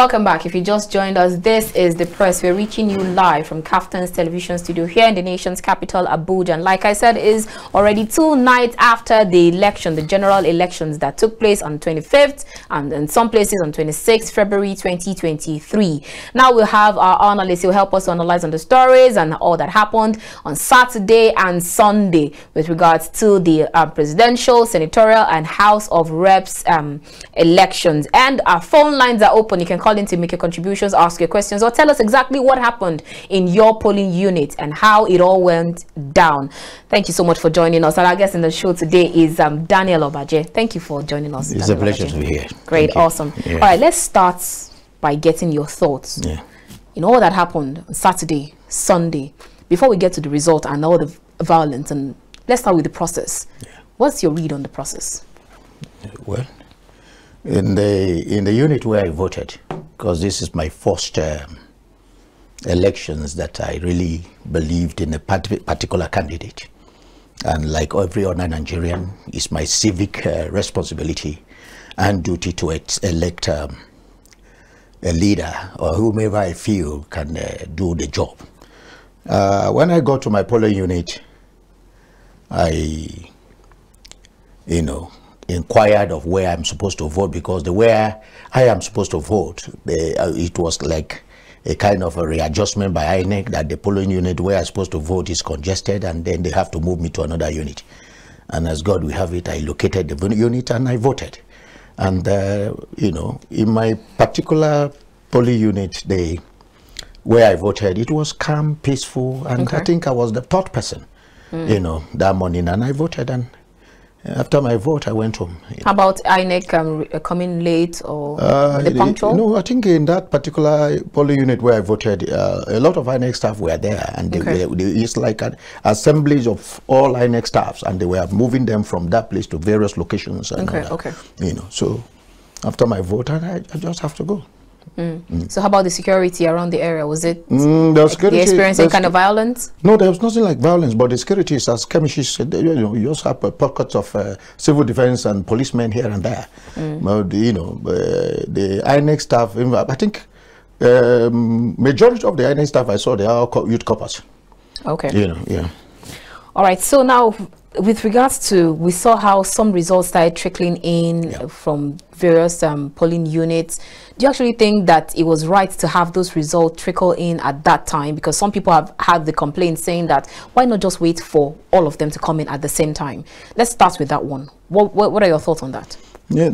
Welcome back. If you just joined us, this is The Press. We're reaching you live from KAFTAN's television studio here in the nation's capital, Abuja. And like I said, it is already 2 nights after the election, the general elections that took place on 25th and in some places on 26th February 2023. Now we'll have our analyst who will help us to analyze on the stories and all that happened on Saturday and Sunday with regards to the presidential, senatorial and House of Reps elections. And our phone lines are open. You can call in to make your contributions, ask your questions, or tell us exactly what happened in your polling unit and how it all went down. Thank you so much for joining us. And our guest in the show today is Daniel Obaje. Thank you for joining us. It's Daniel a pleasure Obaje. To be here. Great, awesome. Yeah. All right, let's start by getting your thoughts. Yeah. You know all that happened on Saturday, Sunday. Before we get to the result and all the violence, and let's start with the process. Yeah. What's your read on the process? Well, in the unit where I voted, because this is my first elections that I really believed in a particular candidate, and like every other Nigerian, it's my civic responsibility and duty to elect a leader or whomever I feel can do the job. When I got to my polling unit, I inquired of where I'm supposed to vote, because the where I am supposed to vote, it was like a kind of a readjustment by INEC that the polling unit where I'm supposed to vote is congested, and then they have to move me to another unit. And as God will have it, I located the unit and I voted. And in my particular polling unit, where I voted, it was calm, peaceful, and I think I was the third person, that morning, and I voted. And after my vote, I went home. How about INEC coming late or the punctual? No, I think in that particular polling unit where I voted, a lot of INEC staff were there, and it's like an assemblage of all INEC staffs, and they were moving them from that place to various locations. And so after my vote, I just have to go. So how about the security around the area? Was it the experiencing kind of violence? No, there was nothing like violence, but the security is, as Kemishi said, you also have pockets of civil defense and policemen here and there. But, the INEC staff, I think majority of the INEC staff I saw, they are youth corpers. Okay. All right, so now with regards to, we saw how some results started trickling in from various polling units. Do you actually think that it was right to have those results trickle in at that time? Because some people have had the complaint saying that why not just wait for all of them to come in at the same time? Let's start with that one. What are your thoughts on that? Yeah,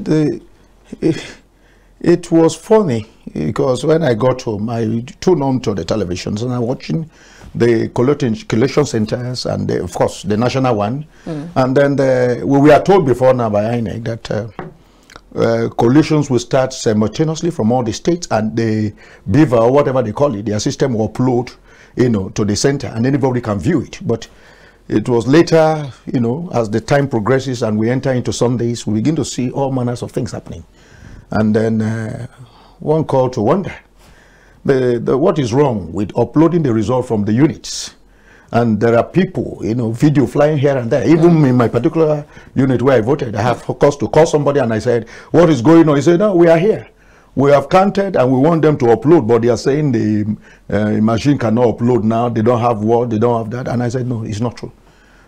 it was funny because when I got home, I tuned on to the televisions and I'm watching the collation centers and of course the national one. And then we were told before now by INEC that coalitions will start simultaneously from all the states, and the BVAS or whatever they call it, their system will upload to the center and anybody can view it. But it was later, as the time progresses and we enter into Sundays, we begin to see all manners of things happening. And then one call to wonder what is wrong with uploading the result from the units. And there are people, video flying here and there. Even in my particular unit where I voted, I have of course to call somebody and I said, what is going on? He said, no, we are here. We have counted and we want them to upload, but they are saying the machine cannot upload now. They don't have Word, they don't have that. And I said, no, it's not true.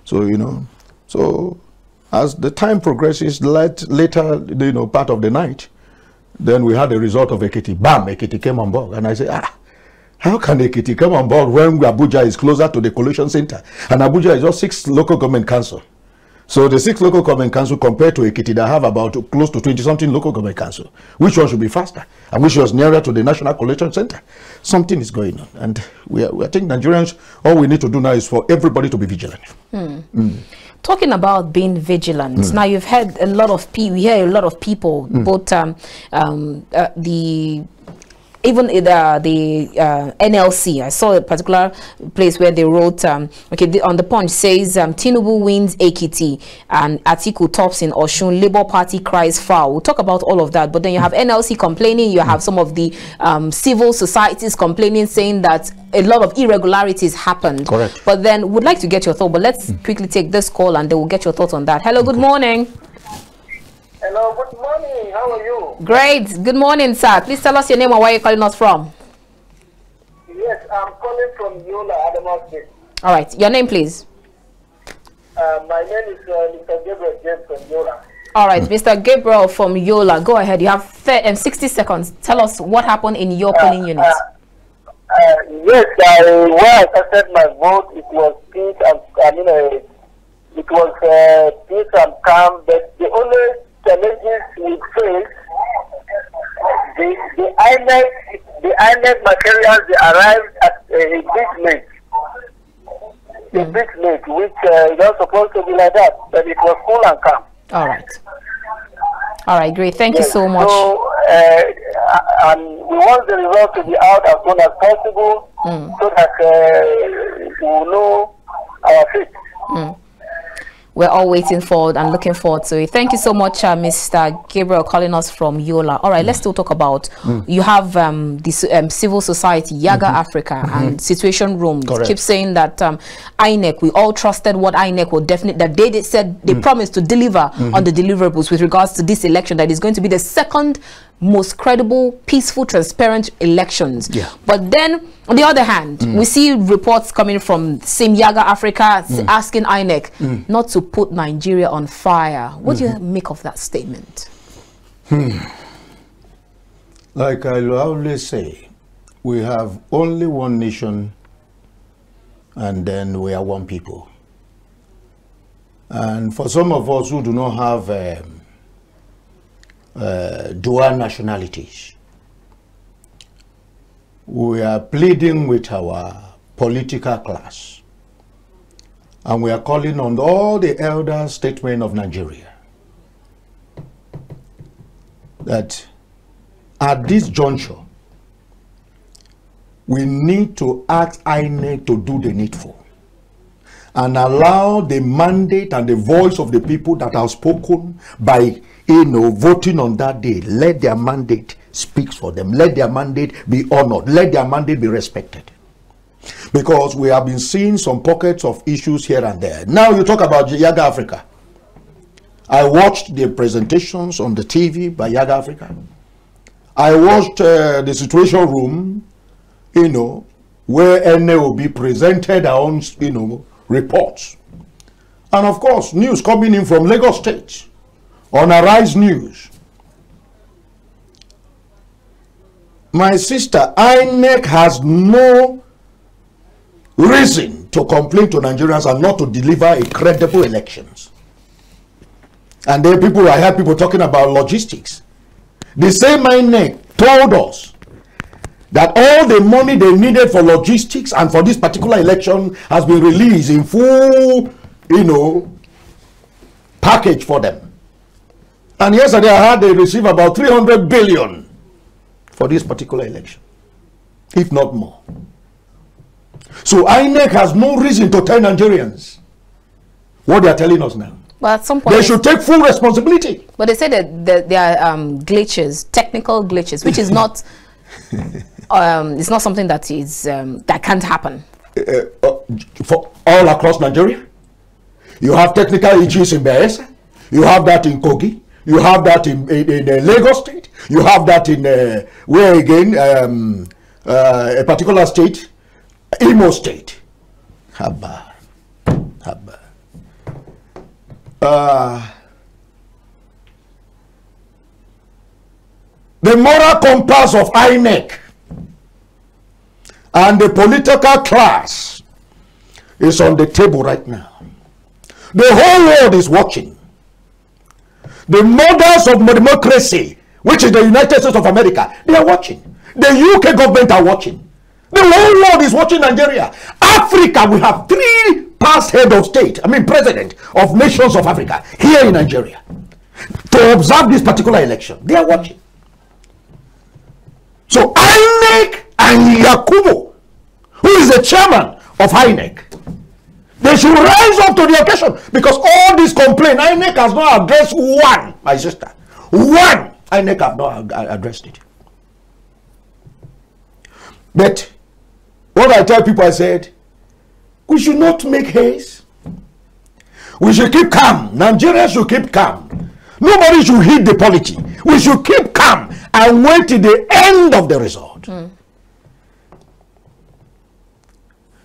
So, so as the time progresses, later, part of the night, then we had the result of Ekiti. Bam, Ekiti came on board. And I said, how can Ekiti come on board when Abuja is closer to the collation center? And Abuja is just 6 local government council. So the 6 local government council compared to Ekiti that have about close to 20-something local government council. Which one should be faster? And which was nearer to the national collation center? Something is going on. And I think Nigerians, all we need to do now is for everybody to be vigilant. Talking about being vigilant, now you've heard a lot of people, we hear a lot of people, both even the NLC, I saw a particular place where they wrote, on the Punch says, Tinubu wins Ekiti and Atiku tops in Oshun, Labour Party cries foul. We'll talk about all of that, but then you have NLC complaining, you have some of the civil societies complaining, saying that a lot of irregularities happened. Correct. But then would like to get your thought, but let's quickly take this call and then we'll get your thoughts on that. Hello, good morning. Hello, good morning. How are you? Great. Good morning, sir. Please tell us your name and where you're calling us from. Yes, I'm calling from Yola, Adamawa State. All right. Your name, please. My name is Mr. Gabriel James from Yola. All right, Mr. Gabriel from Yola. Go ahead. You have 60 seconds. Tell us what happened in your polling unit. Yes, when I started my vote, it was peace and it was peace and calm. But the only challenges we face, the INEC materials, they arrived at a bit late. A bit late, which is not supposed to be like that, but it was cool and calm. All right. All right, great. Thank you so much. So, and we want the result to be out as soon as possible so that we will know our fate. We're all waiting for and looking forward to it. Thank you so much, Mr. Gabriel, calling us from Yola. All right, let's still talk about, you have this civil society, Yaga Africa, and Situation Room. Keep saying that INEC, we all trusted what INEC will definitely, that they said they promised to deliver on the deliverables with regards to this election, that is going to be the second most credible, peaceful, transparent elections. But then, on the other hand, we see reports coming from same Yaga Africa asking INEC not to put Nigeria on fire. What do you make of that statement? Like I always say, we have only one nation and then we are one people. And for some of us who do not have dual nationalities, we are pleading with our political class and we are calling on all the elder statesmen of Nigeria that at this juncture we need to ask INEC to do the needful and allow the mandate and the voice of the people that have spoken by voting on that day. Let their mandate speak for them. Let their mandate be honored. Let their mandate be respected. Because we have been seeing some pockets of issues here and there. Now you talk about Yaga Africa. I watched the presentations on the TV by Yaga Africa. I watched the Situation Room, where NAOB presented our own, reports. And of course, news coming in from Lagos State on Arise News. My sister, INEC has no reason to complain to Nigerians and not to deliver a credible elections. And then I heard people talking about logistics. The same INEC told us that all the money they needed for logistics and for this particular election has been released in full, package for them. And yesterday I heard they received about 300 billion for this particular election, if not more. So INEC has no reason to tell Nigerians what they are telling us now. But at some point they should take full responsibility. But they say that there are glitches, technical glitches, which is not it's not something that is that can't happen for all across Nigeria. You have technical issues in Bayelsa, you have that in Kogi, you have that in Lagos State, you have that in where again a particular state, Imo State. Haba. The moral compass of INEC and the political class is on the table right now. The whole world is watching. The mothers of democracy, which is the United States of America, they are watching. The UK government are watching. The whole world is watching Nigeria. Africa, we have 3 past head of state, president of nations of Africa here in Nigeria to observe this particular election. They are watching. So INEC and Yakubu, who is the chairman of INEC, they should rise up to the occasion, because all this complaint, INEC has not addressed one, my sister. One, INEC have not addressed it. But what I tell people, I said, we should not make haste. We should keep calm. Nigeria should keep calm. Nobody should hit the polity. We should keep calm and wait till the end of the result.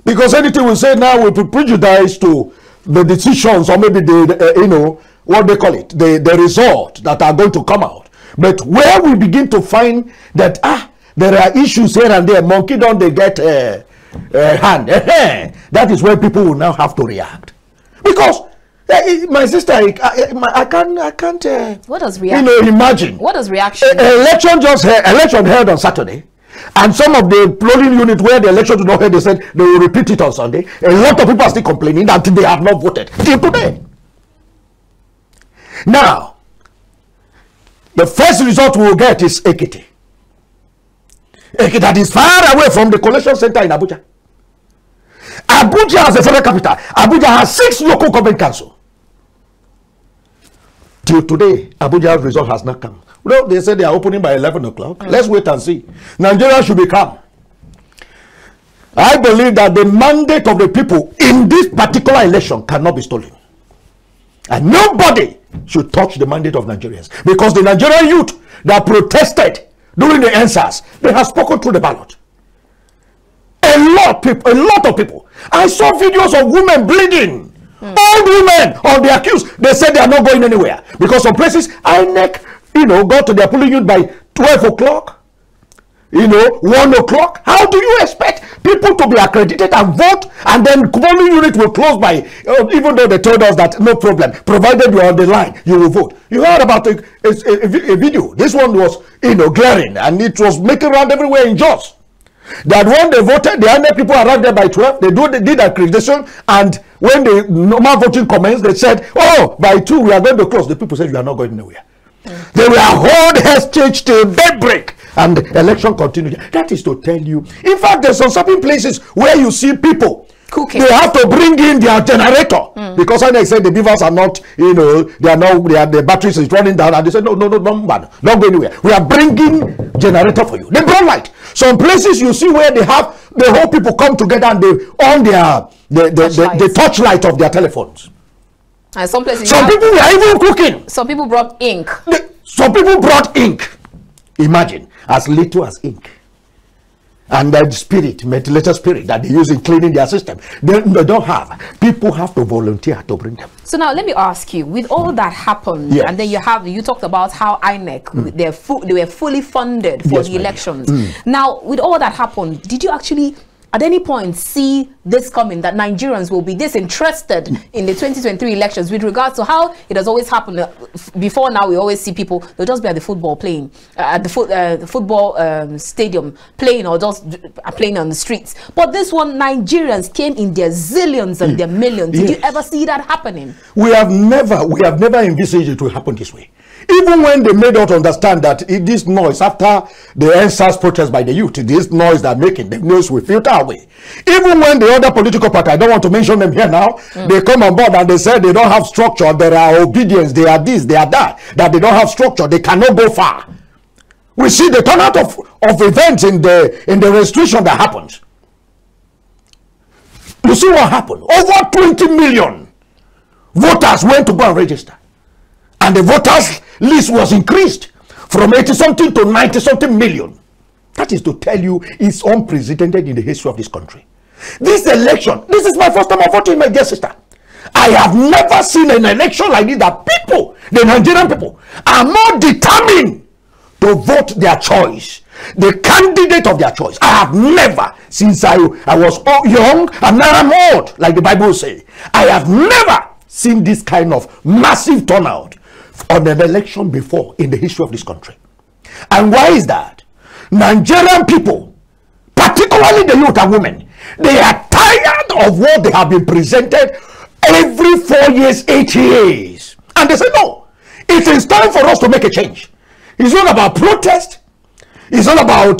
Because anything we say now will be prejudiced to the decisions, or maybe the what they call it, the result that are going to come out. But where we begin to find that there are issues here and there, monkey don't they get hand, that is when people will now have to react. Because my sister, I can't. What does reaction? Imagine. What does reaction? Election held on Saturday. And some of the polling units where the election did not hold, they said they will repeat it on Sunday. A lot of people are still complaining that they have not voted till today. Now, the first result we will get is Ekiti. Ekiti, that is far away from the collection center in Abuja. Abuja has a federal capital. Abuja has 6 local government councils. Till today, Abuja's result has not come. Well, they said they are opening by 11 o'clock. Let's wait and see. Nigeria should be calm. I believe that the mandate of the people in this particular election cannot be stolen. And nobody should touch the mandate of Nigerians. Because the Nigerian youth that protested during the answers, they have spoken through the ballot. A lot of people. I saw videos of women bleeding. Old women on the accused. They said they are not going anywhere. Because some places, INEC, go to their polling unit by 12 o'clock. 1 o'clock. How do you expect people to be accredited and vote, and then polling unit will close by, even though they told us that no problem, provided you are on the line, you will vote. You heard about a video. This one was, glaring, and it was making round everywhere in Jos. That when they voted, the INEC people arrived there by 12. They did accreditation, and when the normal voting commenced, they said, "Oh, by 2 we are going to close." The people said, "You are not going anywhere." They were hold hostage till daybreak, and the election continued. That is to tell you. In fact, there's some certain places where you see people cooking. They have to bring in their generator because when they said the BVAS are not, the batteries is running down, and they said, no, don't go anywhere. We are bringing generator for you. They brought light. Some places you see where they have the whole people come together and they on the torchlight of their telephones. And some places, some people were even cooking. Some people brought ink. Some people brought ink. Imagine, as little as ink. And that spirit, methylated spirit that they use in cleaning their system, they don't have. People have to volunteer to bring them. So now let me ask you, with all that happened, and then you talked about how INEC, they were fully funded for the elections. Now, with all that happened, did you actually at any point see this coming, that Nigerians will be disinterested in the 2023 elections, with regards to how it has always happened before now? We always see people, they'll just be at the football playing, at the football stadium playing, or just playing on the streets. But this one, Nigerians came in their zillions and their millions. Did you ever see that happening? We have never envisaged it will happen this way. Even when they made us understand that this noise, after the NSAS protest by the youth, this noise they're making, the noise will filter away. Even when the other political party, I don't want to mention them here now, they come on board and they say they don't have structure, there are obedience, they are this, they are that they don't have structure, they cannot go far. We see the turnout of events in the registration that happened. You see what happened? Over 20 million voters went to go and register. And the voters list was increased from 80-something to 90-something million. That is to tell you, it's unprecedented in the history of this country. This election, this is my first time of voting, my dear sister. I have never seen an election like this that people, the Nigerian people, are more determined to vote their choice, the candidate of their choice. I have never, since I was young, and now I'm old, like the Bible says, I have never seen this kind of massive turnout on an election before in the history of this country. And why is that? Nigerian people, particularly the youth and women, they are tired of what they have been presented every 4 years, 8 years. And they say, no, it is time for us to make a change. It's not about protest. It's not about,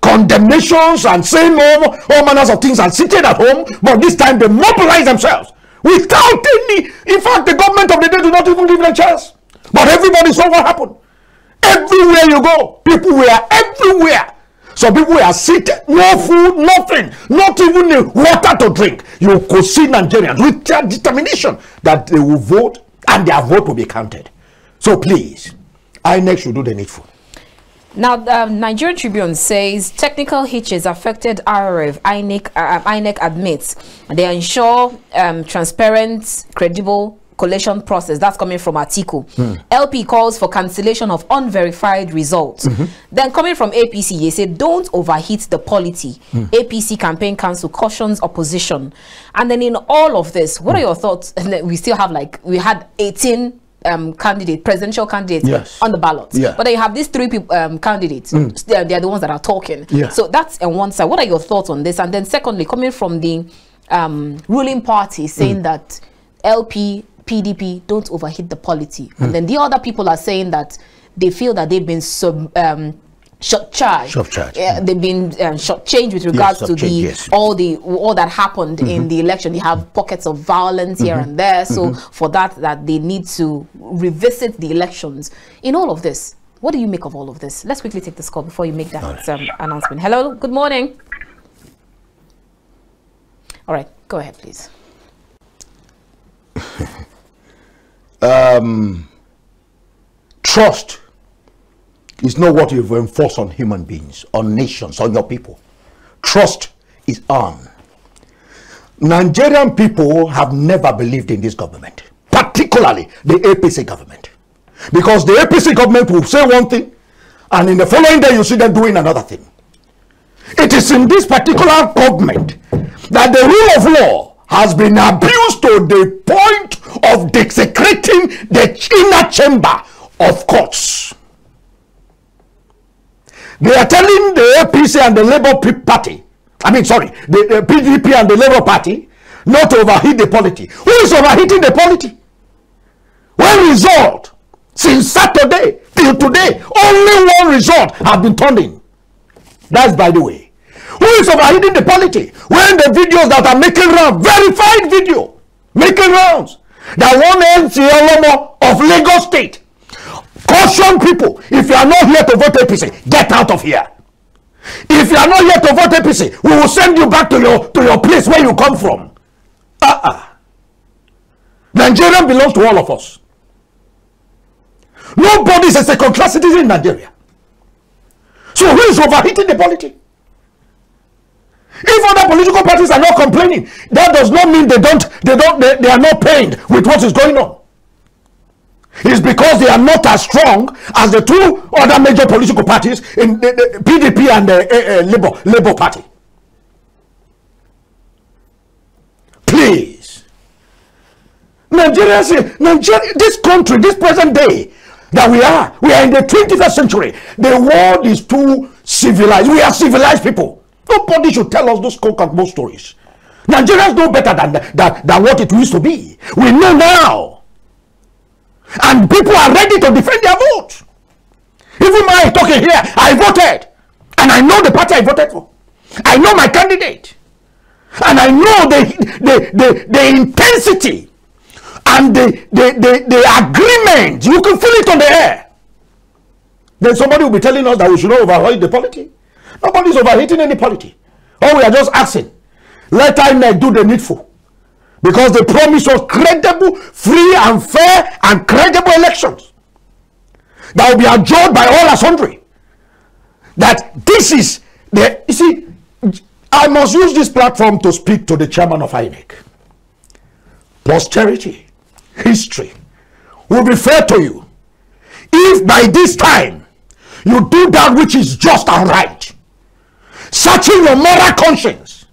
condemnations and saying all manners of things and sitting at home. But this time they mobilize themselves. Without any, in fact, the government of the day do not even give them a chance. But everybody saw what happened. Everywhere you go, people were everywhere. Some people were seated, no food, nothing, not even water to drink. You could see Nigerians with their determination that they will vote and their vote will be counted. So please, INEC should do the needful. Now, Nigerian Tribune says technical hitches affected RRF. INEC admits they ensure transparent, credible collation process. That's coming from Atiku. LP calls for cancellation of unverified results. Then coming from APC, they say don't overheat the polity. APC campaign council cautions opposition. And then in all of this, what are your thoughts? We still have we had 18 presidential candidates on the ballot, but then you have these 3 people, candidates. They're the ones that are talking. So that's on one side. What are your thoughts on this? And then secondly, coming from the ruling party saying that LP, PDP don't overheat the polity, and then the other people are saying that they feel that they've been short-charged. They've been short-changed with regards to all that happened in the election. You have pockets of violence here and there. So for that they need to revisit the elections. In all of this, what do you make of all of this? Let's quickly take this call before you make that announcement. Hello, good morning. All right, go ahead, please. Trust is not what you enforce on human beings, on nations, on your people. Trust is earned. Nigerian people have never believed in this government, particularly the APC government, because the APC government will say one thing and in the following day you see them doing another thing. It is in this particular government that the rule of law has been abused to the point of desecrating the inner chamber of courts. They are telling the APC and the Labour Party, the PDP and the Labour Party, not to overheat the polity. Who is overheating the polity? One result, since Saturday till today, only one result has been turned in. That's by the way. Who is overheating the polity? When the videos that are making rounds, verified video, making rounds, that one NCLMO of Lagos State, caution people, if you are not here to vote APC, get out of here. If you are not here to vote APC, we will send you back to your place where you come from. Nigeria belongs to all of us. Nobody is a second class citizen in Nigeria. So who is overheating the polity? If other political parties are not complaining, that does not mean they are not pained with what is going on. It's because they are not as strong as the 2 other major political parties in the PDP and the Labour Party. Please, Nigeria, this country, this present day that we are in the 21st century. The world is too civilized. We are civilized people. Nobody should tell us those cock and bull stories. Nigerians know better than what it used to be. We know now. And people are ready to defend their vote. Even my talking here, I voted. And I know the party I voted for. I know my candidate. And I know the intensity and the agreement. You can feel it on the air. Then somebody will be telling us that we should not override the polity. Nobody's overheating any polity. All we are just asking, let INEC do the needful. Because they promise us credible, free and fair and credible elections that will be adjudged by all and sundry. That this is the, you see, I must use this platform to speak to the chairman of INEC. Posterity, history will be fair to you. If by this time you do that which is just and right, searching your moral conscience,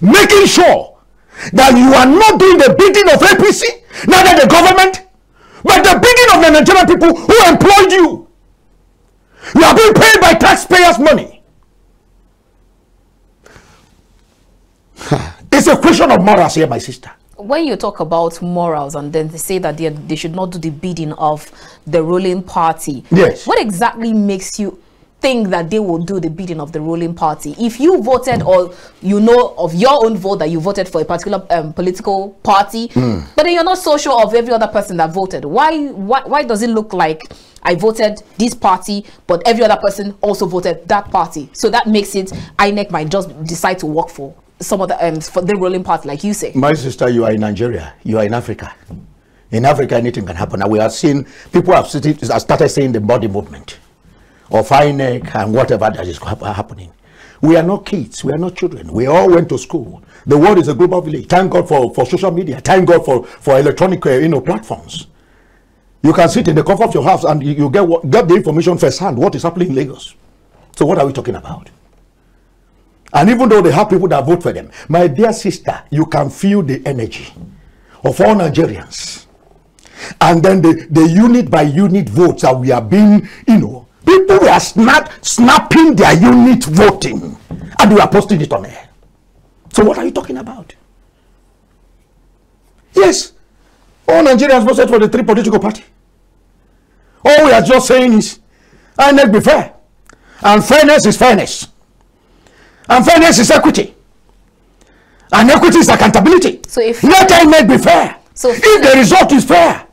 making sure that you are not doing the bidding of APC, neither the government, but the bidding of the Nigerian people who employed you. You are being paid by taxpayers' money. It's a question of morals here, my sister. When you talk about morals and then they say that they should not do the bidding of the ruling party, yes, what exactly makes you think that they will do the bidding of the ruling party? If you voted, or you know of your own vote that you voted for a particular political party, but then you're not so sure of every other person that voted, why does it look like I voted this party but every other person also voted that party? So that makes it INEC might just decide to work for some of the for the ruling party, like you say. My sister, you are in Nigeria, you are in Africa. In Africa, anything can happen. And we have seen, people have started saying the body movement of INEC and whatever that is happening. We are not kids. We are not children. We all went to school. The world is a global village. Thank God for social media. Thank God for electronic platforms. You can sit in the comfort of your house and you get the information firsthand what is happening in Lagos. So what are we talking about? And even though they have people that vote for them, my dear sister, you can feel the energy of all Nigerians. And then the unit by unit votes that we are being, people were snapping their unit voting and we are posting it on air. So what are you talking about? Yes, all Nigerians voted for the 3 political parties. All we are just saying is, INEC be fair. And fairness is fairness. And fairness is equity. And equity is accountability. So let INEC be fair. So if the result is fair,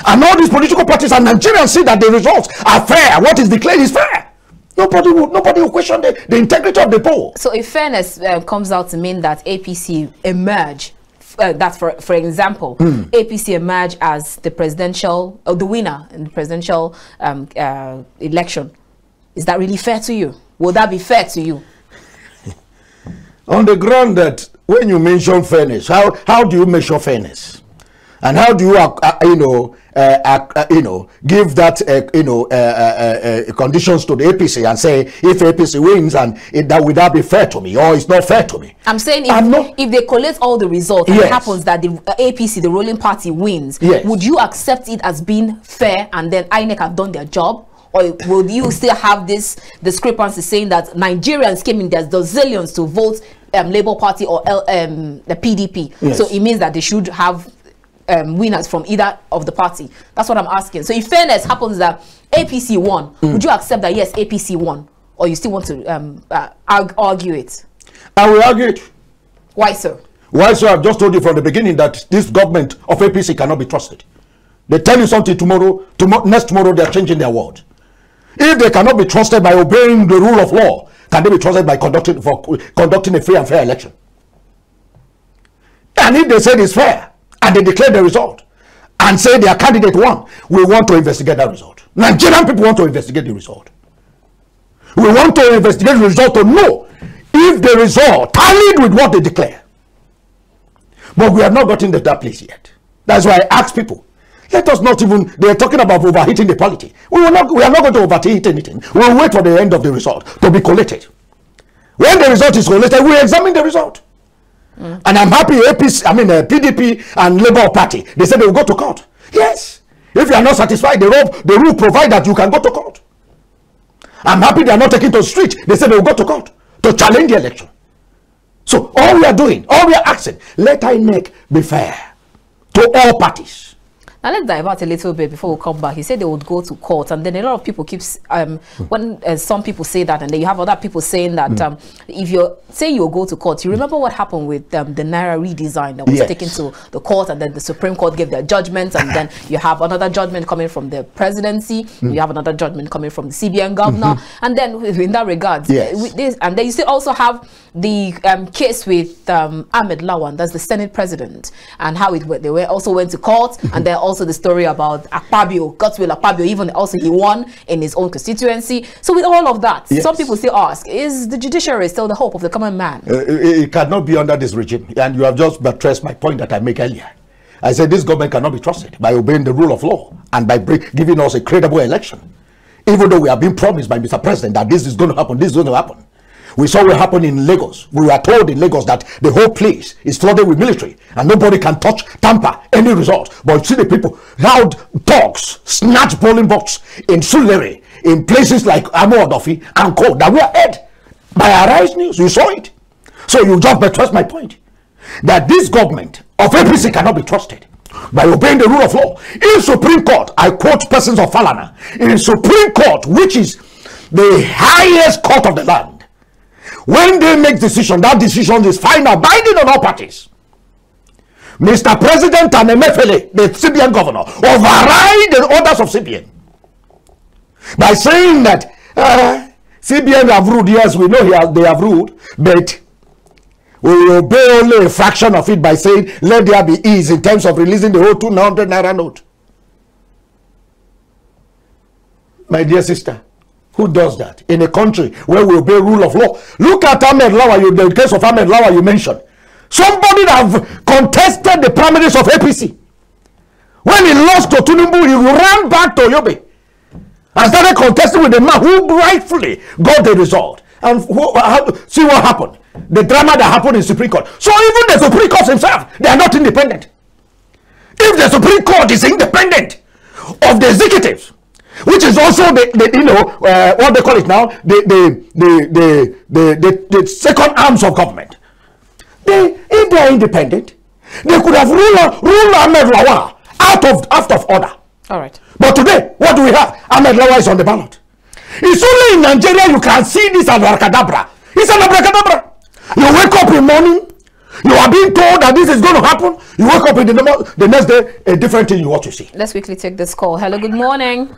and all these political parties and Nigerians see that the results are fair, what is declared is fair, nobody will question the integrity of the poll. So if fairness comes out to mean that APC emerge, that for example, APC emerge as the presidential, or the winner in the presidential election, is that really fair to you? Will that be fair to you? On the ground that when you mention fairness, how do you measure fairness? And how do you give that conditions to the APC and say if APC wins and would that be fair to me or it's not fair to me? I'm saying if they collect all the results and it happens that the APC, the ruling party, wins, would you accept it as being fair and then INEC have done their job? Or will you still have this discrepancy saying that Nigerians came in their zillions to vote Labour Party or the PDP? So it means that they should have winners from either of the party. That's what I'm asking. So if fairness happens that APC won, would you accept that yes, APC won, or you still want to argue it? I will argue it. Why so? Why so? I've just told you from the beginning that this government of APC cannot be trusted. They tell you something tomorrow, next tomorrow they are changing their word. If they cannot be trusted by obeying the rule of law, can they be trusted by conducting a free and fair election? And if they say it's fair and they declare the result and say their candidate won, we want to investigate that result. Nigerian people want to investigate the result. We want to investigate the result to know if the result tallied with what they declare. But we have not gotten to that place yet. That's why I ask people, let us not even, they're talking about overheating the polity. We are not going to overheat anything. We'll wait for the end of the result to be collated. When the result is collated, we examine the result. And I'm happy PDP and Labour Party, they said they will go to court. Yes. If you are not satisfied, the rule provides that you can go to court. I'm happy they are not taking to the street. They said they will go to court to challenge the election. So all we are doing, all we are asking, let INEC be fair to all parties. Now let's divert a little bit before we come back. He said they would go to court, and then a lot of people keep when some people say that, and then you have other people saying that if you say you'll go to court, you remember what happened with the Naira redesign that was taken to the court, and then the Supreme Court gave their judgment, and then you have another judgment coming from the presidency, you have another judgment coming from the CBN governor, and then in that regard, and then you still also have the case with Ahmed Lawan, that's the Senate president, and how they also went to court, and then also the story about Akpabio, Godswill Akpabio, even also he won in his own constituency. So with all of that, some people still ask, is the judiciary still the hope of the common man? It cannot be under this regime, and you have just buttressed my point that I made earlier. I said this government cannot be trusted by obeying the rule of law and by giving us a credible election. Even though we have been promised by Mr. President that this is going to happen, this is going to happen. We saw what happened in Lagos. We were told in Lagos that the whole place is flooded with military and nobody can tamper any result. But you see the people, loud talks, snatch polling box in Sulere, in places like Amodofi and Co. that were heard by Arise News. You saw it. So you just betrayed my point. That this government of APC cannot be trusted by obeying the rule of law. In Supreme Court, I quote persons of Falana, in Supreme Court, which is the highest court of the land, when they make decision, that decision is final, binding on all parties. Mr. President and Emefiele, the CBN governor, override the orders of CBN by saying that CBN have ruled. Yes, we know they have ruled, but We will obey only a fraction of it by saying, let there be ease in terms of releasing the whole 200 naira note. My dear sister, who does that in a country where we obey rule of law? Look at Ahmed Lawa, the case of Ahmed Lawa you mentioned. Somebody that have contested the primaries of APC. When he lost to Tinubu, he ran back to Yobe and started contesting with the man who rightfully got the result. And see what happened. The drama that happened in Supreme Court. So even the Supreme Court himself, they are not independent. If the Supreme Court is independent of the executives, which is also the what they call it now, the second arms of government. If they are independent, they could have ruled Ahmed Lawa out of order. All right. But today, what do we have? Ahmed Lawa is on the ballot. It's only in Nigeria you can see this abracadabra. It's an abracadabra. You wake up in the morning, you are being told that this is going to happen. You wake up in the next day, a different thing you want to see. Let's quickly take this call. Hello, good morning.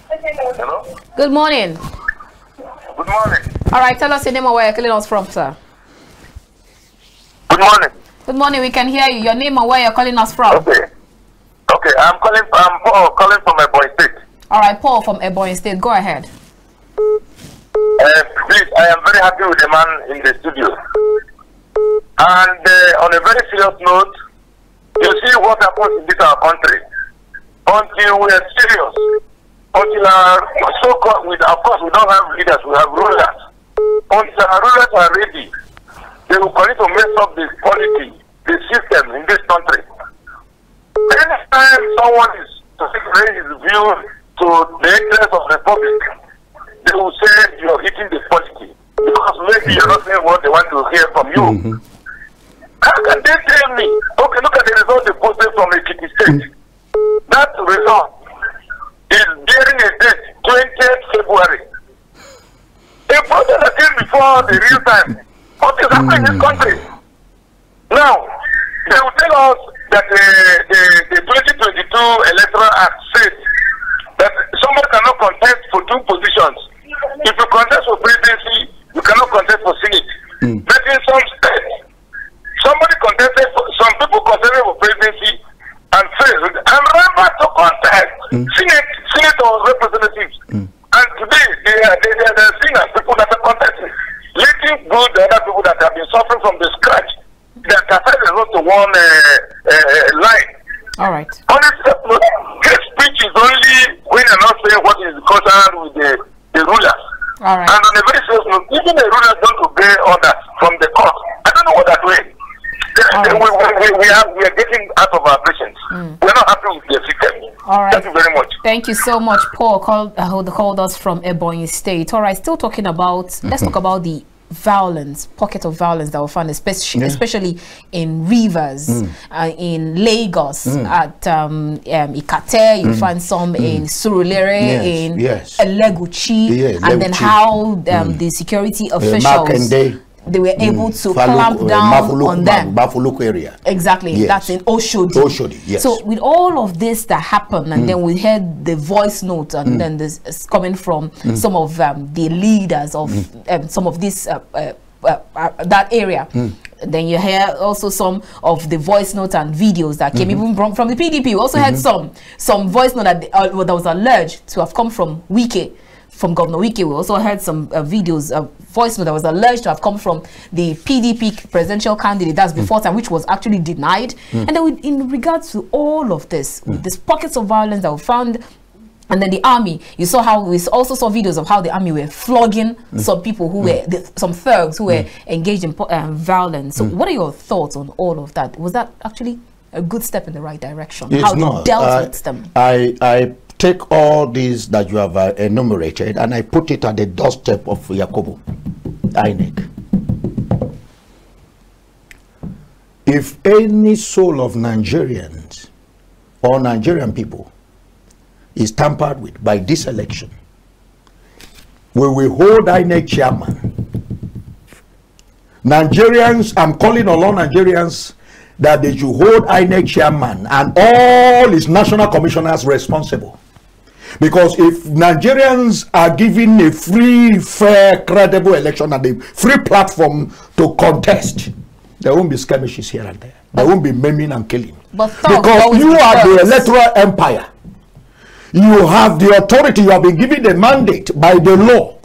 Hello? Good morning. Good morning. All right, tell us your name and where you're calling us from, sir. Good morning. Good morning, we can hear you. Your name and where you're calling us from. Okay. Okay, I'm Paul, calling from Ebonyi State. All right, Paul from Ebonyi State. Go ahead. Please, I am very happy with the man in the studio. And on a very serious note, you see what happens in this our country. Until we are serious, until our so-called, of course, we don't have leaders, we have rulers. Until our rulers are ready, they will continue to mess up the quality, the system in this country. Anytime someone is to raise his view to the interest of the public, they will say you're hitting the quality because maybe you're not saying what they want to hear from you. How can they tell me, okay, look at the result they posted from Ekiti State. That result is bearing a date, 20th February. A process that came before the real time. What is happening in this country? Now, they will tell us that the 2022 Electoral Act said that somebody cannot contest for two positions. If you contest for presidency, you cannot contest for Senate. But in some states, somebody contested, some people contested for presidency and failed and ran back to contest Senate or representatives. And today, they are seen as people that are contesting, letting go the other people that have been suffering from the scratch. That are not to one line. All right. Honestly, hate speech is only when you're not saying what is concerned with the rulers. All right. And on a very serious note, even the rulers don't obey orders from the court. I don't know what they're doing. We are getting out of our patience. We're not happy with the system. All right. Thank you very much. Thank you so much, Paul. Called us from Ebonyi State. All right. Still talking about. Let's talk about the pocket of violence that we found, especially in rivers, in Lagos, at Ikate, you find some in Surulere, in Eleguchi, and then how the security officials, they were able to clamp down on them. Bafuluk area. Exactly. That's in Oshodi. Oshodi, yes. So with all of this that happened, and then we heard the voice note, and then this is coming from some of the leaders of some of this that area. Then you hear also some of the voice notes and videos that came even from the PDP. We also had some voice note that was alleged to have come from Wike. From Governor Wike. We also heard some videos, voice note that was alleged to have come from the PDP presidential candidate, that's before time, which was actually denied. And then in regards to all of this, these pockets of violence that we found, and then the army, you saw how we also saw videos of how the army were flogging some people who were, some thugs who were engaged in violence. So what are your thoughts on all of that? Was that actually a good step in the right direction? It's how not. they dealt with them? I take all these that you have enumerated and I put it at the doorstep of Yakubu, INEC. If any soul of Nigerians or Nigerian people is tampered with by this election, we will hold INEC chairman. Nigerians, I'm calling on all Nigerians that they should hold INEC chairman and all his national commissioners responsible. Because if Nigerians are given a free, fair, credible election and a free platform to contest, there won't be skirmishes here and there. There won't be maiming and killing. Because you are the electoral empire. You have the authority. You have been given the mandate by the law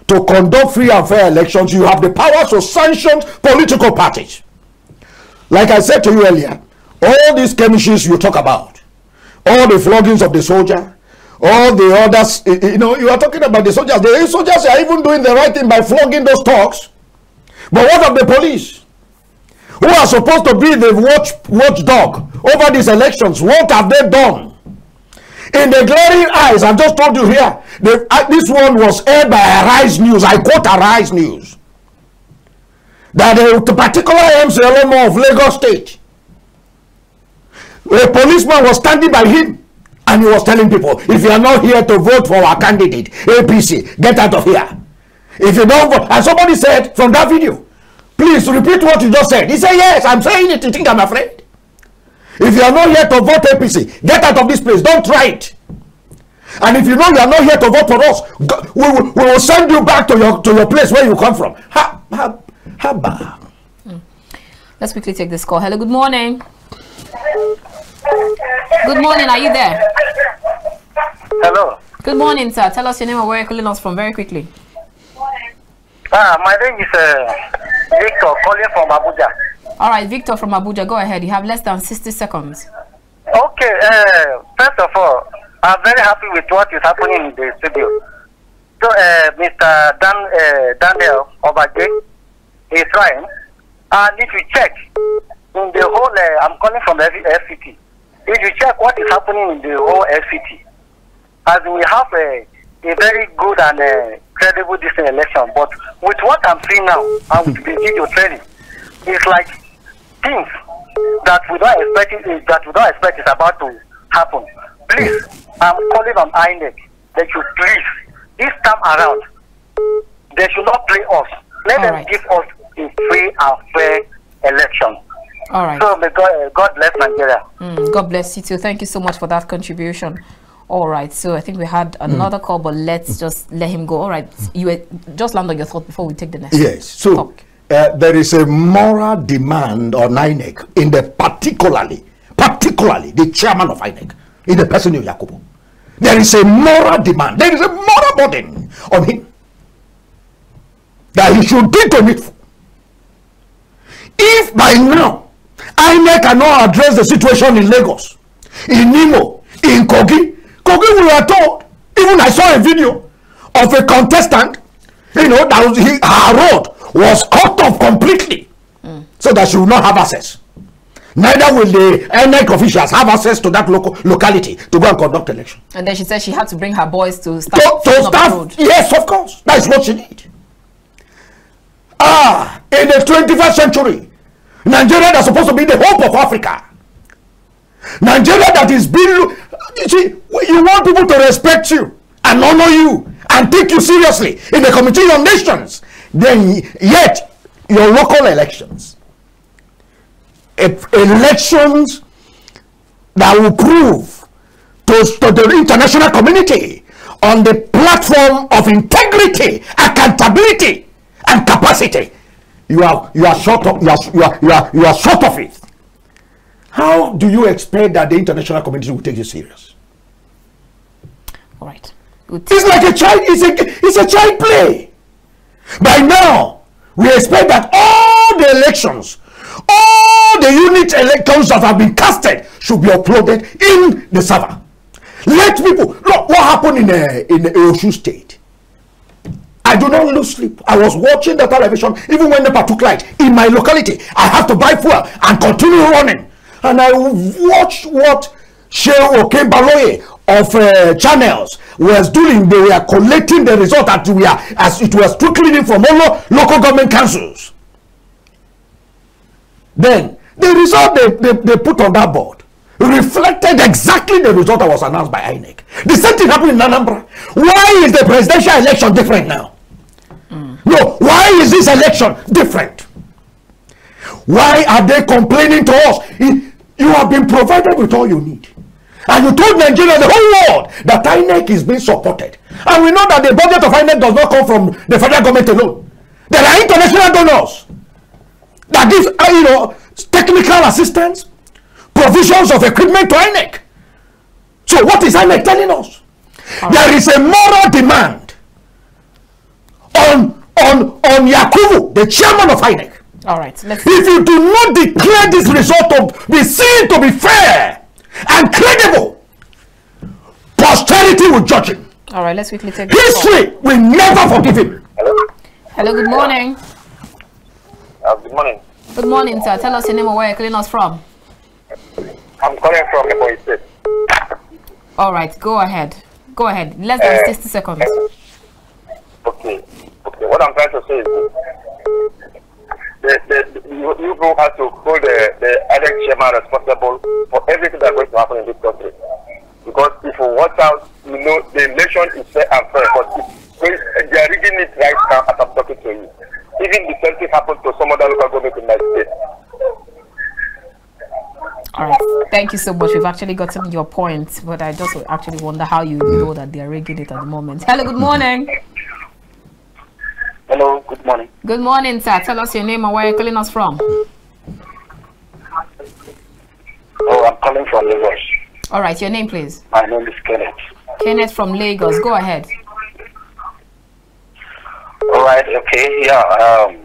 to conduct free and fair elections. You have the power to sanction political parties. Like I said to you earlier, all these skirmishes you talk about, all the floggings of the soldier, all the others, you know, you are talking about the soldiers. The soldiers are even doing the right thing by flogging those thugs. But what of the police, who are supposed to be the watchdog over these elections? What have they done? In the glaring eyes, I've just told you here, this one was aired by Arise News. I quote Arise News. That a particular MCLMO of Lagos State, a policeman was standing by him and he was telling people, if you are not here to vote for our candidate, APC, get out of here. If you don't vote, and somebody said from that video, please repeat what you just said. He said, yes, I'm saying it. You think I'm afraid? If you are not here to vote APC, get out of this place. Don't try it. And if you know you are not here to vote for us, we will send you back to your place where you come from. Let's quickly take this call. Hello, good morning. Good morning, are you there? Hello. Good morning, sir. Tell us your name and where you're calling us from very quickly. My name is Victor, calling from Abuja. All right, Victor from Abuja, go ahead. You have less than 60 seconds. Okay, first of all, I'm very happy with what is happening in the studio. So, Mr. Daniel Obaje is trying. And if you check in the whole, I'm calling from FCT. If you check what is happening in the whole FCT, as we have a very good and credible decent election, but with what I'm seeing now and with the video training, it's like things that we don't expect is about to happen. Please, I'm calling on INEC that you please, this time around, they should not play us. Let All them right. give us a free and fair election. All right. So may God bless Nigeria. God bless you too. Thank you so much for that contribution. All right. So I think we had another call, but let's just let him go. All right. You just land on your thought before we take the next. Yes. So there is a moral demand on INEC in the particularly the chairman of INEC, in the person of Yakubu. There is a moral demand. There is a moral burden on him that he should do to needful. If by now INEC cannot address the situation in Lagos, in Imo, in Kogi, we were told, even I saw a video of a contestant, you know, that was, her road was cut off completely, so that she will not have access. Neither will the INEC officials have access to that locality to go and conduct election. And then she said she had to bring her boys to start. Yes, of course. That is what she did. In the 21st century, Nigeria that's supposed to be the hope of Africa. Nigeria that is being, you see, you want people to respect you and honor you and take you seriously in the Committee of Nations. Then yet your local elections, elections that will prove to the international community on the platform of integrity, accountability, and capacity, you are short of it. How do you expect that the international community will take you serious? All right. It's like a child. It's a child play. By now, we expect that all the elections, all the unit elections that have been casted should be uploaded in the server. Let people look what happened in Osun State. I do not lose sleep. I was watching the television even when NEPA took light in my locality. I have to buy fuel and continue running. And I watched what Sheikh Okebaloye of channels was doing. They were collecting the result as it was trickling in from all local government councils. Then the result they put on that board reflected exactly the result that was announced by INEC. The same thing happened in Anambra. Why is the presidential election different now? No, why is this election different? Why are they complaining to us? You have been provided with all you need. And you told Nigeria, the whole world, that INEC is being supported. And we know that the budget of INEC does not come from the federal government alone. There are international donors that give, technical assistance, provisions of equipment to INEC. So what is INEC telling us? There is a moral demand on Yakubu, the chairman of INEC. All right. If you do not declare this result to be seen to be fair and credible, posterity will judge him. All right, let's quickly take history will never forgive him. Hello, good morning. Good morning. Good morning, sir. Tell us your name and where you're calling us from. I'm calling from Ebonyi State. All right, go ahead. Go ahead. Less than 60 seconds. Okay. What I'm trying to say is you people have to hold the INEC chairman responsible for everything that's going to happen in this country. Because if you watch out, the election is fair and fair, but they are rigging it right now as I'm talking to you. Even the same thing happened to some other local government in my state. All right, thank you so much. We've actually gotten your point, but I just actually wonder how you know that they are rigging it at the moment. Hello, good morning. Hello, good morning. Good morning, sir. Tell us your name and where you're calling us from. Oh, I'm calling from Lagos. All right, your name, please. My name is Kenneth. Kenneth from Lagos. Go ahead. All right, okay, yeah.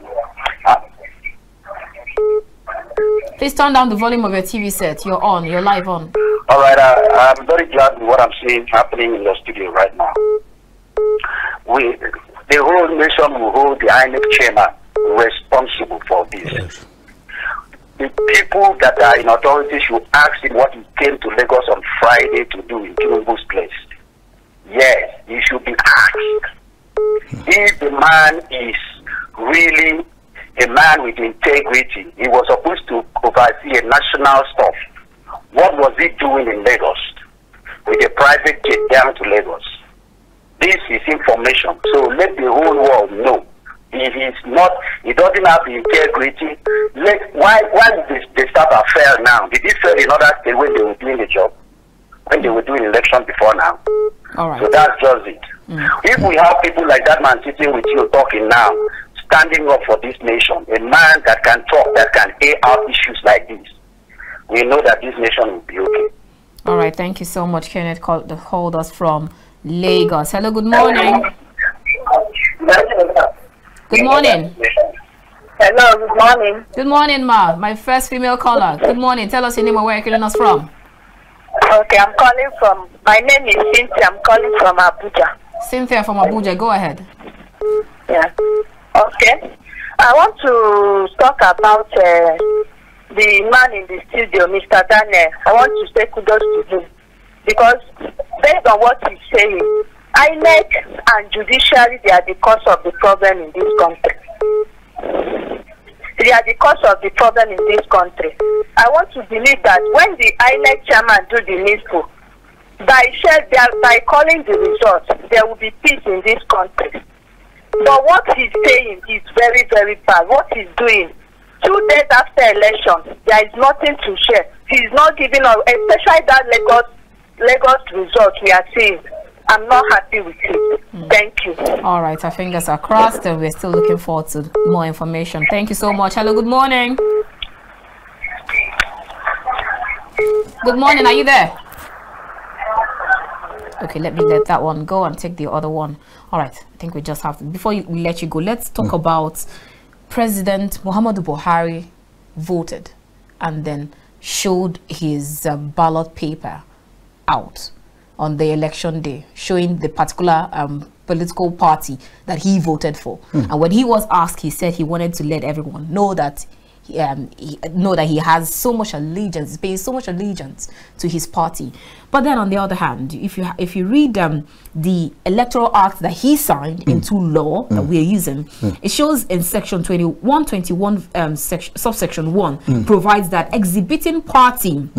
Please turn down the volume of your TV set. You're on. You're live on. All right, I'm very glad with what I'm seeing happening in the studio right now. The whole nation will hold the INEC chairman responsible for this. Yes. The people that are in authority should ask him what he came to Lagos on Friday to do in Tinubu's place. Yes, he should be asked. If the man is really a man with integrity, he was supposed to oversee a national stuff. What was he doing in Lagos with a private jet down to Lagos? This is information. So let the whole world know. He doesn't have the integrity. Why did they start a fair now? Did he fail in other states when they were doing the job? When they were doing election before now? All right. So that's just it. If we have people like that man sitting with you talking now, standing up for this nation, a man that can talk, that can air out issues like this, we know that this nation will be okay. All right. Thank you so much, Kenneth. Called us from Lagos. Hello, good morning. Good morning. Hello, good morning. Good morning, ma. My first female caller. Good morning. Tell us your name and where you're calling us from. Okay, I'm calling from, my name is Cynthia. I'm calling from Abuja. Cynthia from Obaje. Go ahead. Yeah. Okay. I want to talk about the man in the studio, Mr. Daniel. I want to say kudos to him. Because based on what he's saying, INEC and judiciary, they are the cause of the problem in this country. They are the cause of the problem in this country. I want to believe that when the INEC chairman do the needful, by calling the results, there will be peace in this country. But what he's saying is very, very bad. What he's doing, 2 days after election, there is nothing to share. He's not giving us, especially that Lagos result we are seeing. I'm not happy with it. Thank you. All right, our fingers are crossed and we're still looking forward to more information. Thank you so much. Hello, good morning. Good morning, are you there? Okay, let me let that one go and take the other one. All right, I think we just have to, before we let you go, let's talk about President Muhammadu Buhari voted and then showed his ballot paper out on the election day, showing the particular political party that he voted for. And when he was asked, he said he wanted to let everyone know that he has so much allegiance, he's paying so much allegiance to his party. But then on the other hand, if you read the electoral act that he signed into law that we are using, it shows in section 2121 subsection 1 provides that exhibiting party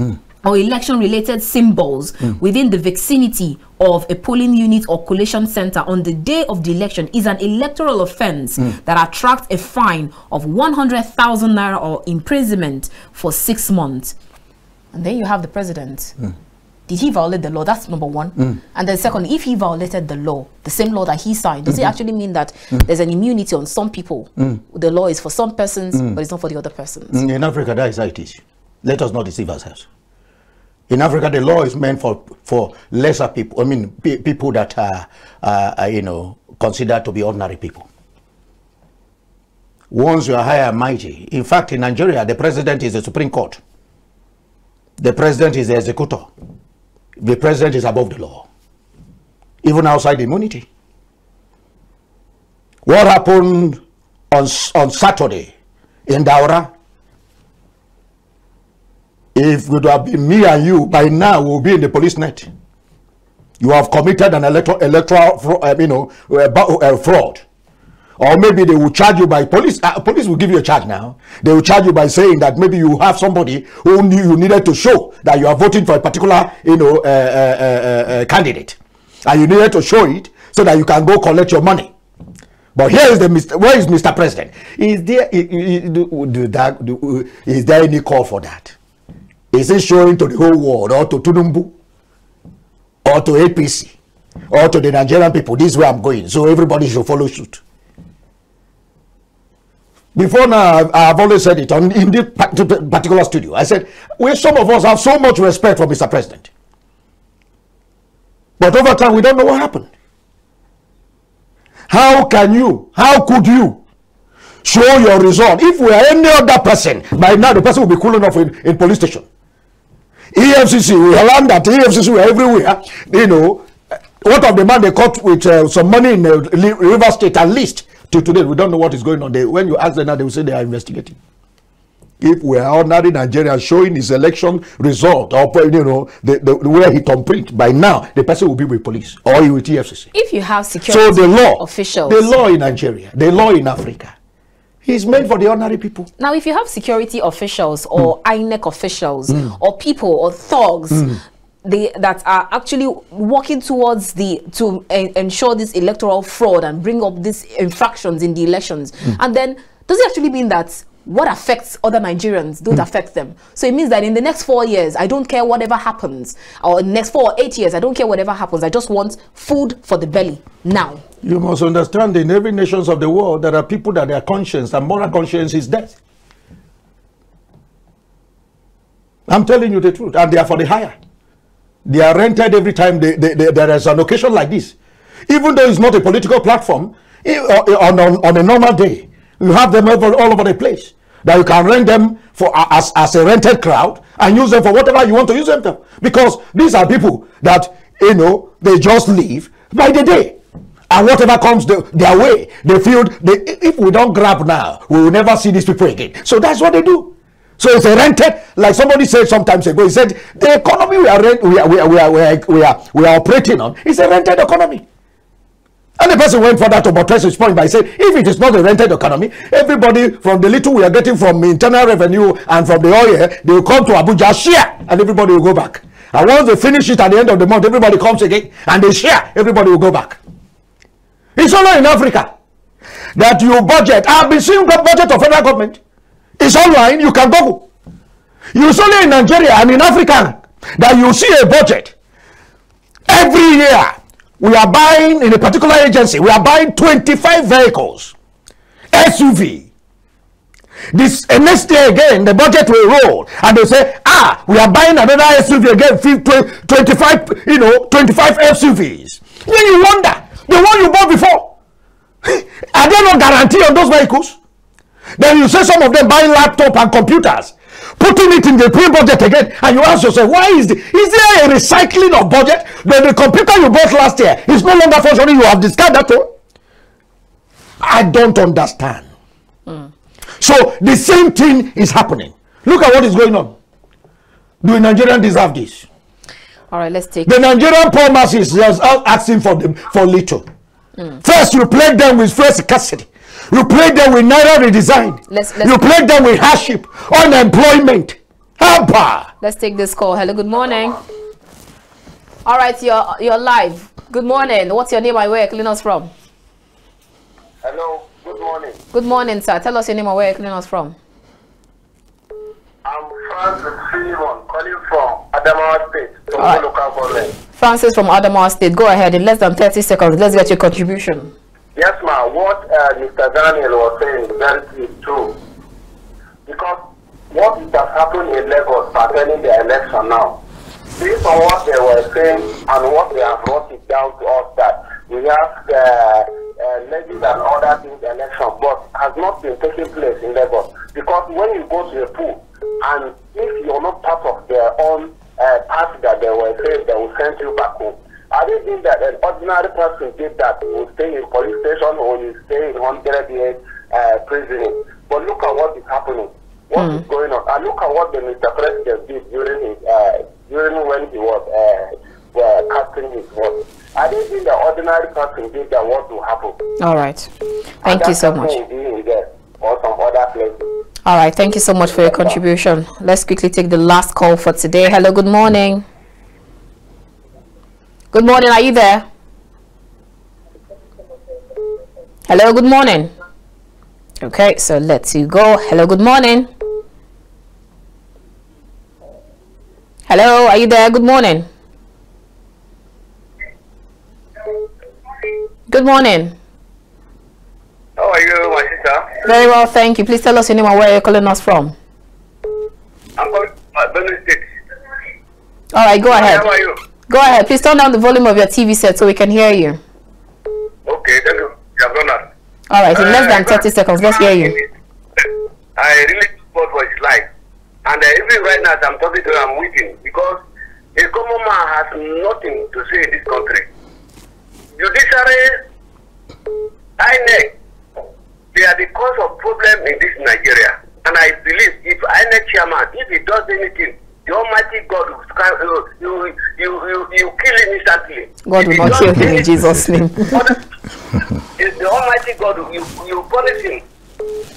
or election-related symbols within the vicinity of a polling unit or collation center on the day of the election is an electoral offense that attracts a fine of 100,000 naira or imprisonment for 6 months. And then you have the president did he violate the law? That's number one. And then second, if he violated the law, the same law that he signed, does it actually mean that there's an immunity on some people? The law is for some persons, but it's not for the other persons. In Africa, that is how it is. Let us not deceive ourselves. In Africa, the law is meant for lesser people. I mean, people that are you know, considered to be ordinary people. Once you are high and mighty. In fact, in Nigeria, the president is the Supreme Court. The president is the executor. The president is above the law, even outside immunity. What happened on Saturday in Daura? If it would have been me and you, by now we will be in the police net. You have committed an electoral fraud. Or maybe they will charge you by police. Police will give you a charge now. They will charge you by saying that maybe you have somebody who you needed to show that you are voting for a particular, candidate, and you needed to show it so that you can go collect your money. But here is where is Mr. President? Is there any call for that? Is it showing to the whole world, or to Tunumbu, or to APC, or to the Nigerian people, this is where I'm going, so everybody should follow suit? Before now, I've always said it in this particular studio. I said, some of us have so much respect for Mr. President. But over time, we don't know what happened. How could you show your result? If we are any other person, by now the person will be cool enough in police station. EFCC, we learned that EFCC were everywhere. You know, what of the man they caught with some money in River State, at least? Till today, we don't know what is going on. When you ask them now, they will say they are investigating. If we are ordinary Nigeria showing his election result, or the way he thumbprint, by now the person will be with police or with TFCC. If you have security officials, the law in Nigeria, the law in Africa, is made for the ordinary people. Now, if you have security officials or INEC officials or people or thugs, that are actually working towards to ensure this electoral fraud and bring up these infractions in the elections, and then does it actually mean that what affects other Nigerians don't affect them? So it means that in the next 4 years, I don't care whatever happens, or in the next 4 or 8 years, I don't care whatever happens. I just want food for the belly now. You must understand, in every nation of the world, there are people that their conscience and moral conscience is death. I'm telling you the truth, and they are for the hire. They are rented every time there is an occasion like this. Even though it's not a political platform, on a normal day, you have them all over the place. That you can rent them for as a rented crowd and use them for whatever you want to use them for. Because these are people that, they just live by the day. And whatever comes their way, they feel, if we don't grab now, we will never see these people again. So that's what they do. So it's a rented, like somebody said sometimes ago, he said, the economy we are operating on is a rented economy. And the person went further to buttress his point by saying, if it is not a rented economy, everybody from the little we are getting from internal revenue and from the oil, they will come to Abuja, share, and everybody will go back. And once they finish it at the end of the month, everybody comes again, and they share, everybody will go back. It's only in Africa that you budget. I've been seeing the budget of federal government. It's online, you can Google. It's only in Nigeria and in Africa that you see a budget. Every year, we are buying, in a particular agency, we are buying 25 vehicles. SUV. Next year again, the budget will roll. And they say, we are buying another SUV again, 25 SUVs. Then you wonder, the one you bought before, are there no guarantee on those vehicles? Then you say some of them buying laptop and computers, putting it in the pre-budget again, and you ask yourself, why is there a recycling of budget? Then the computer you bought last year is no longer functioning, you have discarded that one? I don't understand. So the same thing is happening. Look at what is going on. Do Nigerians deserve this? All right, let's take the Nigerian poor masses just asking for little. First, you plague them with fresh scarcity. You plague them with naira redesign. You plague them with hardship, unemployment. Let's take this call. Hello, good morning. All right, you're live. Good morning. What's your name and where you're calling us from? Hello, good morning. Good morning, sir. Tell us your name and where you're calling us from. I'm Francis Simon, calling from Adamawa State, from the local government. Francis from Adamawa State, go ahead in less than 30 seconds. Let's get your contribution. Yes, ma'am. What Mr. Daniel was saying is true. Because what has happened in Lagos pertaining the election now, based on what they were saying and what they have brought it down to us, that we have legislative and other things election, but has not been taking place in Lagos. Because when you go to the pool, and if you're not part of their own party that they were saying, they will send you back home. I didn't think that an ordinary person did that. He will stay in police station or you stay in 100 years prison. But look at what is happening. What is going on? And look at what the Mr. President did during his during when he was casting his vote. I didn't think the ordinary person did that. What will happen? All right. Thank you so much. Or some other places. All right. Thank you so much for your contribution. Let's quickly take the last call for today. Hello. Good morning. Good morning. Are you there? Hello. Good morning. Okay. So let's you go. Hello. Good morning. Hello. Are you there? Good morning. Good morning. How are you, my sister? Very well, thank you. Please tell us your name and where you're calling us from. I'm calling from Benue State. All right, go ahead. How are you? Go ahead. Please turn down the volume of your TV set so we can hear you. Okay, thank you. You have done that. All right, in less than 30 seconds, let's hear you. I really support for his life. And even right now, as I'm talking to him, I'm weeping because a common man has nothing to say in this country. Judiciary, INEC, they are the cause of problem in this Nigeria. And I believe if INEC chairman, if he does anything, the Almighty God will you kill him instantly. God will not kill him in Jesus' name. If the Almighty God you punish him.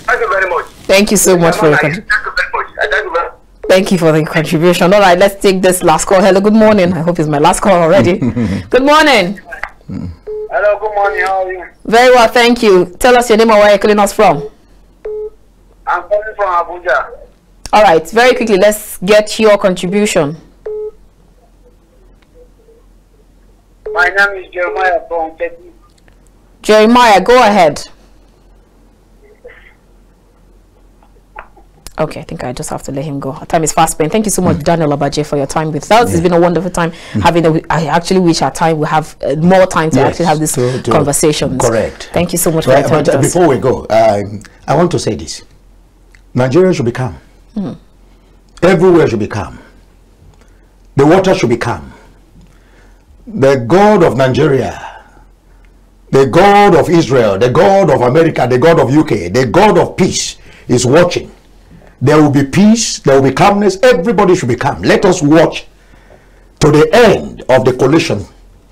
Thank you very much. Thank you so much for your contribution. Thank you very much. Thank you very much. Thank you for the contribution. All right, let's take this last call. Hello, good morning. I hope it's my last call already. Good morning. Hello, good morning. How are you? Very well, thank you. Tell us your name and where you're calling us from. I'm calling from Abuja. All right, very quickly, let's get your contribution. My name is Jeremiah from Turkey. Jeremiah, go ahead. Okay, I think I just have to let him go. Our time is fast spent. Thank you so much, Daniel Obaje, for your time with us. It's been a wonderful time having. I actually wish our time we have more time to actually have this conversation. Correct. Thank you so much for your time. But before we go, I want to say this: Nigeria should be calm. Everywhere should be calm. The water should be calm. The God of Nigeria, the God of Israel, the God of America, the God of UK, the God of peace is watching. There will be peace, there will be calmness. Everybody should be calm. Let us watch to the end of the coalition.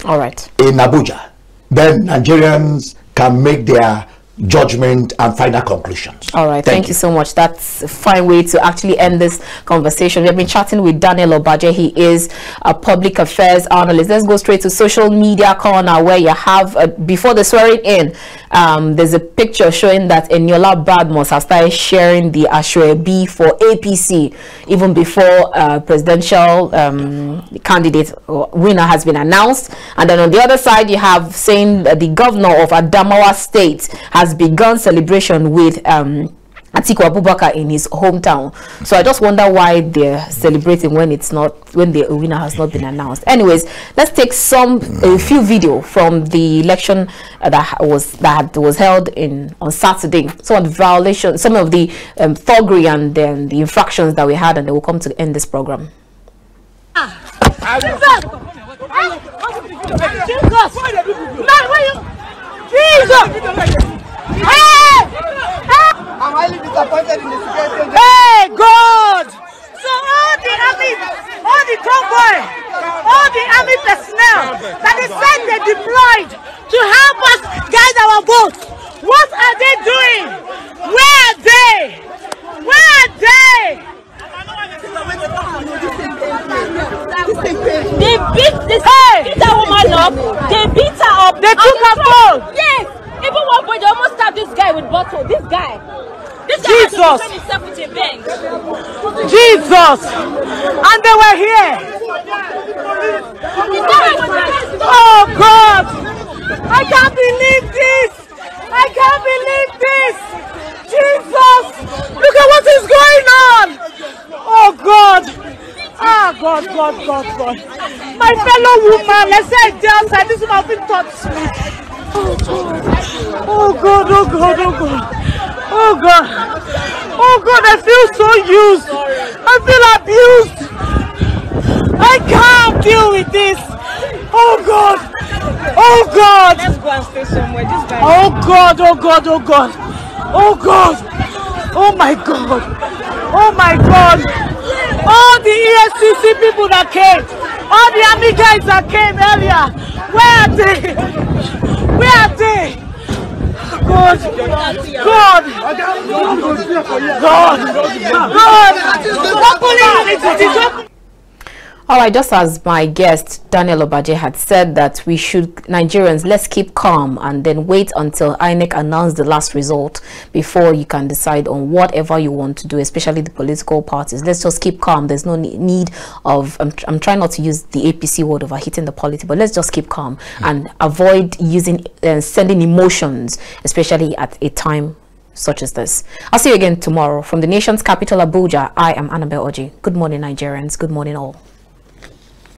All right. In Abuja. Then Nigerians can make their judgment and final conclusions. All right. Thank you so much. That's a fine way to actually end this conversation. We have been chatting with Daniel Obaje. He is a public affairs analyst. Let's go straight to social media corner where you have, before the swearing in, there's a picture showing that Eniola Badmus has started sharing the Ashwebi for APC even before presidential candidate winner has been announced. And then on the other side, you have saying that the governor of Adamawa State has begun celebration with Atiku Abubakar in his hometown. So I just wonder why they're celebrating when it's not, when the winner has not been announced. Anyways, let's take a few video from the election that was held on Saturday. Some of the violations, some of the thuggery and then the infractions that we had, and they will come to end this program. I'm highly disappointed in the situation. Hey, God! So all the army, all the convoy, all the army personnel that they said they deployed to help us guide our boats, what are they doing? Where are they? Where are they? They beat this. Beat that woman up. They beat her up. They took her phone. Yes. Even one point, they almost stabbed this guy with bottle. This guy. This guy Jesus. Had to himself with a bench. Jesus. And they were here. Oh God! I can't believe this! I can't believe this! Jesus! Look at what is going on! Oh God! Ah, God. My fellow woman, let's say just this woman will touch me. Oh God. I feel so used. I feel abused. I can't deal with this. Oh God. Let's go and stay somewhere. Oh God. Oh my God. All the ESCC people that came, all the army guys that came earlier, where are they? God. All right, just as my guest Daniel Obaje had said that Nigerians, let's keep calm and then wait until INEC announce the last result before you can decide on whatever you want to do, especially the political parties. Let's just keep calm. There's no need of, I'm trying not to use the APC word over hitting the polity, but let's just keep calm and avoid using sending emotions, especially at a time such as this. I'll see you again tomorrow from the nation's capital, Abuja. I am Annabel Obaje. Good morning, Nigerians. Good morning, all.